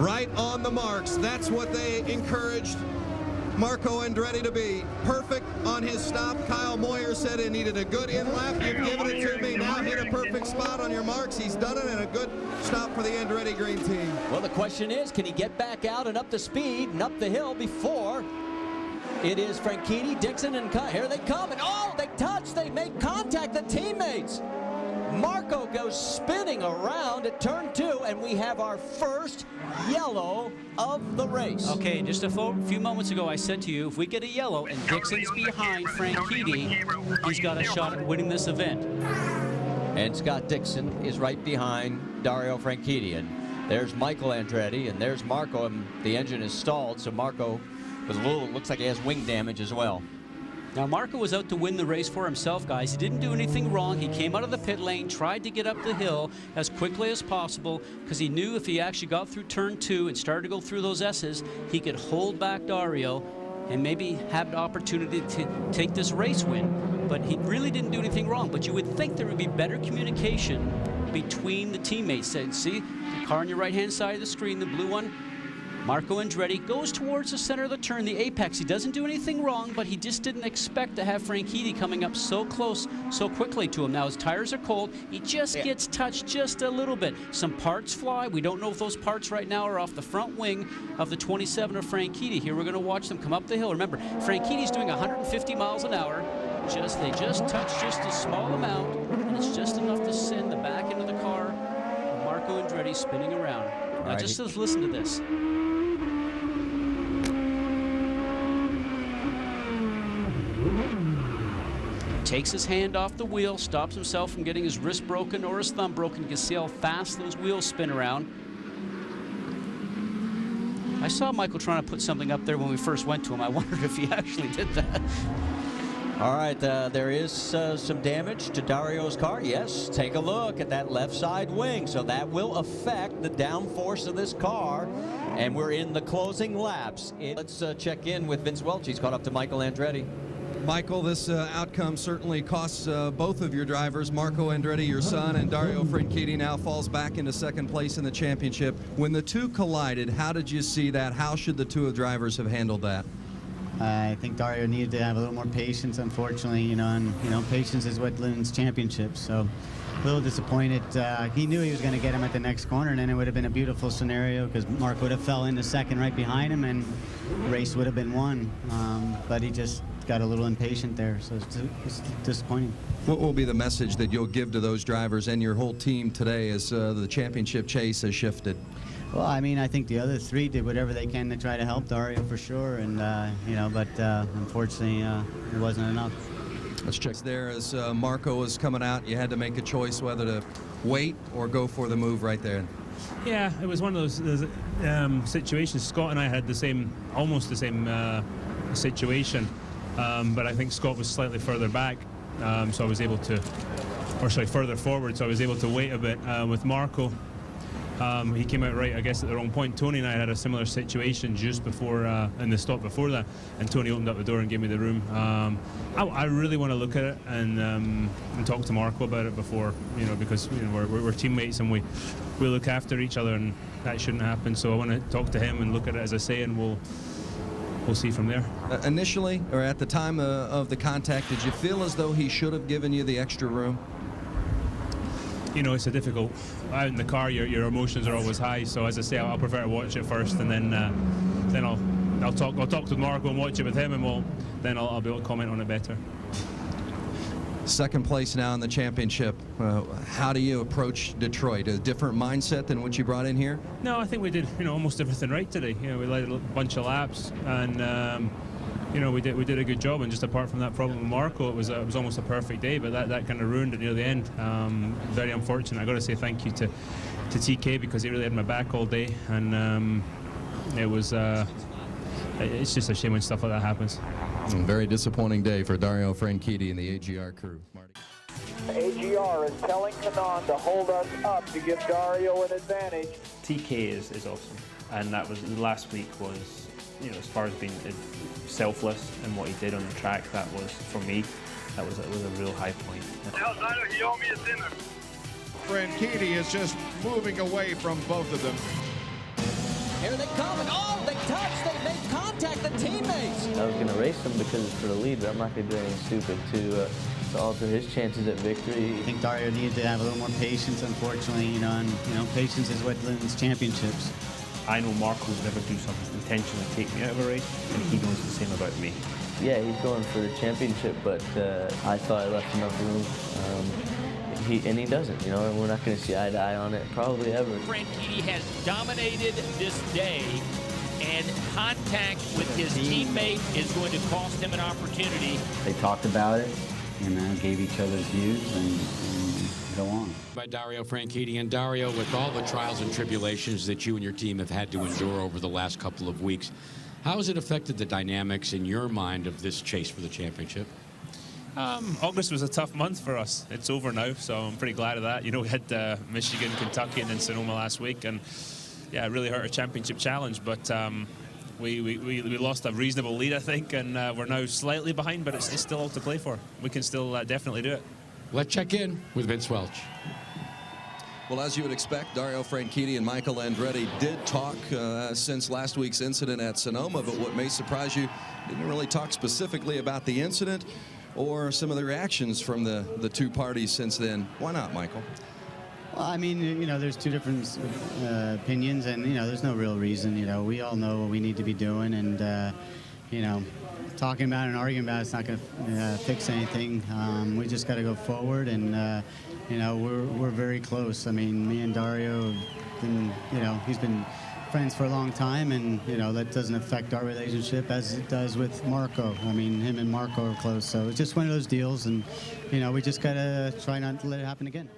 right on the marks. That's what they encouraged Marco Andretti to be. Perfect on his stop. Kyle Moyer said it needed a good in-lap. You've given it to me. Now hit a perfect spot on your marks. He's done it, and a good stop for the Andretti Green Team. Well, the question is, can he get back out and up the speed and up the hill before it is Franchitti, Dixon, and here they come. And oh, they touch. They make contact, the teammates. Marco goes spinning around at turn 2, and we have our first yellow of the race. Okay, just a few moments ago I said to you, if we get a yellow and Dixon's behind Franchitti, he's got a shot at winning this event. And Scott Dixon is right behind Dario Franchitti. And there's Michael Andretti, and there's Marco, and the engine is stalled, so Marco with a little, looks like he has wing damage as well. Now, Marco was out to win the race for himself, guys. He didn't do anything wrong. He came out of the pit lane, tried to get up the hill as quickly as possible, because he knew if he actually got through turn 2 and started to go through those S's, he could hold back Dario and maybe have the opportunity to take this race win. But he really didn't do anything wrong. But you would think there would be better communication between the teammates. See, the car on your right-hand side of the screen, the blue one, Marco Andretti goes towards the center of the turn, the apex. He doesn't do anything wrong, but he just didn't expect to have Franchitti coming up so close, so quickly to him. Now his tires are cold. He just gets touched just a little bit. Some parts fly. We don't know if those parts right now are off the front wing of the 27 of Franchitti. Here we're going to watch them come up the hill. Remember, Franchitti's doing 150 miles an hour. They just touch just a small amount, and it's just enough to send the back end of the car. Marco Andretti spinning around. Now just listen to this. Takes his hand off the wheel, stops himself from getting his wrist broken or his thumb broken. You can see how fast those wheels spin around. I saw Michael trying to put something up there when we first went to him. I wondered if he actually did that. All right, there is some damage to Dario's car. Yes, take a look at that left side wing. So that will affect the downforce of this car. And we're in the closing laps. Let's check in with Vince Welch. He's caught up to Michael Andretti. Michael, this outcome certainly costs both of your drivers, Marco Andretti, your son, and Dario Franchitti now falls back into second place in the championship. When the two collided, how did you see that? How should the two drivers have handled that? I think Dario needed to have a little more patience, unfortunately, and patience is what wins championships. So a little disappointed. He knew he was going to get him at the next corner, and then it would have been a beautiful scenario because Mark would have fell into second right behind him, and the race would have been won. But he just got a little impatient there, so it's disappointing. What will be the message that you'll give to those drivers and your whole team today as the championship chase has shifted? Well, I mean, I think the other three did whatever they can to try to help Dario for sure, and but unfortunately, it wasn't enough. Let's check there as Marco was coming out. You had to make a choice whether to wait or go for the move right there. Yeah, it was one of those situations. Scott and I had almost the same situation, but I think Scott was slightly further back, so I was able to, further forward, so I was able to wait a bit with Marco. He came out right, I guess, at the wrong point. Tony and I had a similar situation just before, in the stop before that, and Tony opened up the door and gave me the room. I really want to look at it and talk to Marco about it before, because we're teammates and we look after each other, and that shouldn't happen. So I want to talk to him and look at it, as I say, and we'll see from there. Initially, or at the time of the contact, did you feel as though he should have given you the extra room? It's a difficult. Out in the car, your emotions are always high. So as I say, I'll prefer to watch it first, and then I'll talk with Marco and watch it with him, and I'll be able to comment on it better. Second place now in the championship. How do you approach Detroit? A different mindset than what you brought in here? No, I think we did almost everything right today. We led a bunch of laps, and we did a good job. And just apart from that problem with Marco, it was almost a perfect day. But that kind of ruined it near the end. Very unfortunate. I got to say thank you to TK, because he really had my back all day, and it was. It's just a shame when stuff like that happens. Very disappointing day for Dario Franchitti and the AGR crew. Marty. AGR is telling Kanon to hold us up to give Dario an advantage. TK is awesome, and that was last week was, as far as being selfless and what he did on the track, that was, for me, that was a real high point. Tell Dario he owed me a dinner. Franchitti is just moving away from both of them. Here they come, and oh, they touched, they made contact, the teammates. I was going to race him because for the lead, but I'm not going to do anything stupid to alter his chances at victory. I think Dario needed to have a little more patience, unfortunately, and patience is what wins championships. I know Marco would never do something intentionally take me out of a race, and he knows the same about me. Yeah, he's going for the championship, but I thought I left enough room. And he doesn't, and we're not going to see eye to eye on it probably ever. Franchitti has dominated this day, and contact with his teammate is going to cost him an opportunity. They talked about it, gave each other's views, and go on. By Dario Franchitti. And Dario, with all the trials and tribulations that you and your team have had to endure over the last couple of weeks, how has it affected the dynamics in your mind of this chase for the championship? August was a tough month for us. It's over now, so I'm pretty glad of that. We had Michigan, Kentucky, and then Sonoma last week, and yeah, it really hurt our championship challenge. But we lost a reasonable lead, I think, and we're now slightly behind, but it's still all to play for. We can still definitely do it. Let's check in with Vince Welch. Well, as you would expect, Dario Franchitti and Michael Andretti did talk since last week's incident at Sonoma, but what may surprise you, didn't really talk specifically about the incident or some of the reactions from the two parties since then. Why not, Michael? Well, I mean, there's two different opinions, and, there's no real reason. We all know what we need to be doing, and, talking about it and arguing about it's not going to fix anything. We just got to go forward, and, we're very close. I mean, me and Dario have been, he's been friends for a long time, and that doesn't affect our relationship as it does with Marco. I mean, him and Marco are close, so it's just one of those deals, and we just gotta try not to let it happen again.